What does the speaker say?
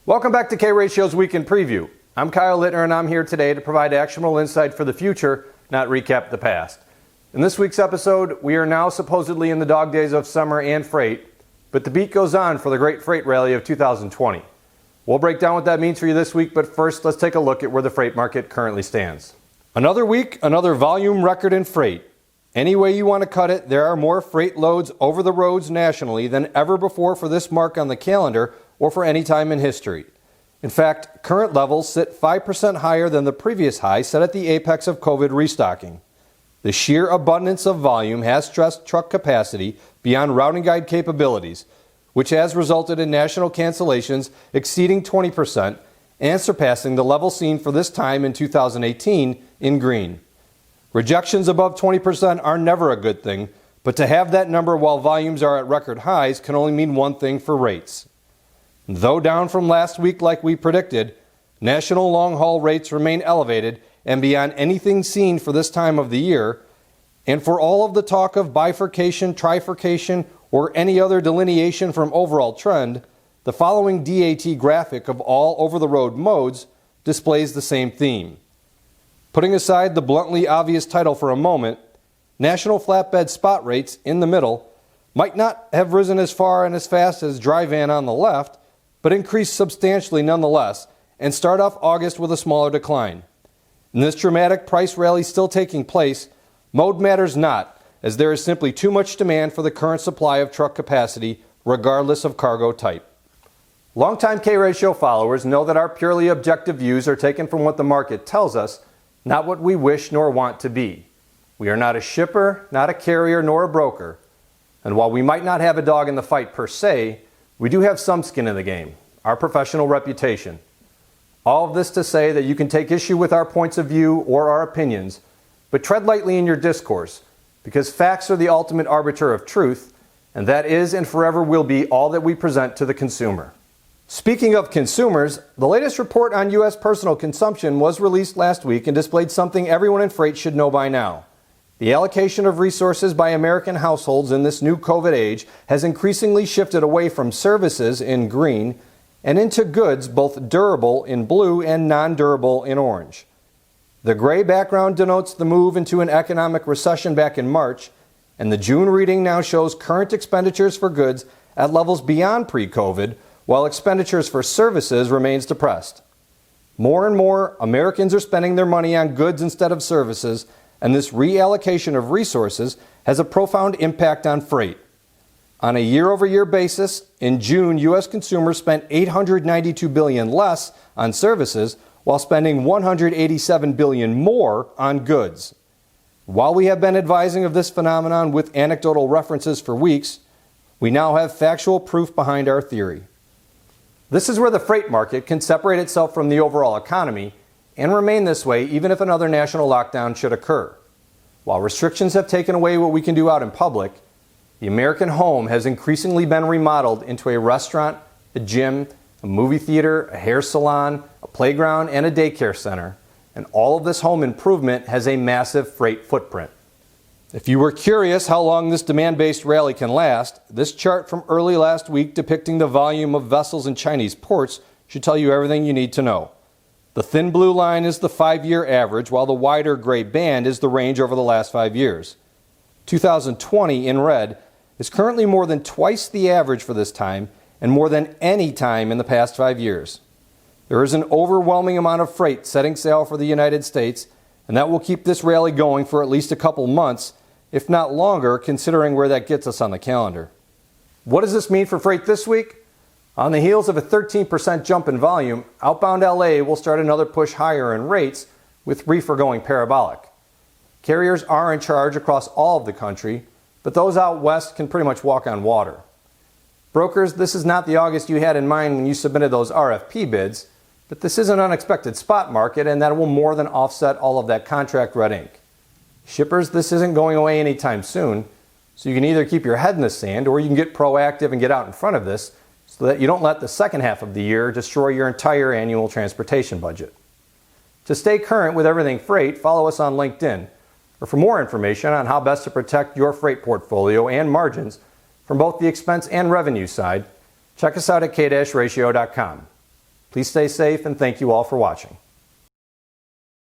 Welcome back to K-Ratio's Weekend Preview. I'm Kyle Littner and I'm here today to provide actionable insight for the future, not recap the past. In this week's episode, we are now supposedly in the dog days of summer and freight, but the beat goes on for the great freight rally of 2020. We'll break down what that means for you this week, but first let's take a look at where the freight market currently stands. Another week, another volume record in freight. Any way you want to cut it, there are more freight loads over the roads nationally than ever before for this mark on the calendar or for any time in history. In fact, current levels sit 5% higher than the previous high set at the apex of COVID restocking. The sheer abundance of volume has stressed truck capacity beyond routing guide capabilities, which has resulted in national cancellations exceeding 20% and surpassing the level seen for this time in 2018 in green. Rejections above 20% are never a good thing, but to have that number while volumes are at record highs can only mean one thing for rates. Though down from last week like we predicted, national long-haul rates remain elevated and beyond anything seen for this time of the year, and for all of the talk of bifurcation, trifurcation, or any other delineation from overall trend, the following DAT graphic of all over-the-road modes displays the same theme. Putting aside the bluntly obvious title for a moment, national flatbed spot rates in the middle might not have risen as far and as fast as dry van on the left, but increased substantially nonetheless and start off August with a smaller decline. In this dramatic price rally still taking place, mode matters not, as there is simply too much demand for the current supply of truck capacity, regardless of cargo type. Longtime K-Ratio followers know that our purely objective views are taken from what the market tells us, not what we wish nor want to be. We are not a shipper, not a carrier, nor a broker. And while we might not have a dog in the fight per se, we do have some skin in the game, our professional reputation. All of this to say that you can take issue with our points of view or our opinions, but tread lightly in your discourse, because facts are the ultimate arbiter of truth, and that is and forever will be all that we present to the consumer. Speaking of consumers, the latest report on U.S. personal consumption was released last week and displayed something everyone in freight should know by now. The allocation of resources by American households in this new COVID age has increasingly shifted away from services in green and into goods both durable in blue and non-durable in orange. The gray background denotes the move into an economic recession back in March, and the June reading now shows current expenditures for goods at levels beyond pre-COVID, while expenditures for services remains depressed. More and more, Americans are spending their money on goods instead of services, and this reallocation of resources has a profound impact on freight. On a year-over-year basis, in June, U.S. consumers spent $892 billion less on services while spending $187 billion more on goods. While we have been advising of this phenomenon with anecdotal references for weeks, we now have factual proof behind our theory. This is where the freight market can separate itself from the overall economy and remain this way even if another national lockdown should occur. While restrictions have taken away what we can do out in public, the American home has increasingly been remodeled into a restaurant, a gym, a movie theater, a hair salon, a playground, and a daycare center, and all of this home improvement has a massive freight footprint. If you were curious how long this demand-based rally can last, this chart from early last week depicting the volume of vessels in Chinese ports should tell you everything you need to know. The thin blue line is the 5-year average, while the wider gray band is the range over the last 5 years. 2020, in red, is currently more than twice the average for this time and more than any time in the past 5 years. There is an overwhelming amount of freight setting sail for the United States, and that will keep this rally going for at least a couple months, if not longer, considering where that gets us on the calendar. What does this mean for freight this week? On the heels of a 13% jump in volume, outbound LA will start another push higher in rates, with reefer going parabolic. Carriers are in charge across all of the country, but those out west can pretty much walk on water. Brokers, this is not the August you had in mind when you submitted those RFP bids, but this is an unexpected spot market and that will more than offset all of that contract red ink. Shippers, this isn't going away anytime soon, so you can either keep your head in the sand or you can get proactive and get out in front of this so that you don't let the second half of the year destroy your entire annual transportation budget. To stay current with everything freight, follow us on LinkedIn, or for more information on how best to protect your freight portfolio and margins from both the expense and revenue side, check us out at k-ratio.com. Please stay safe, and thank you all for watching.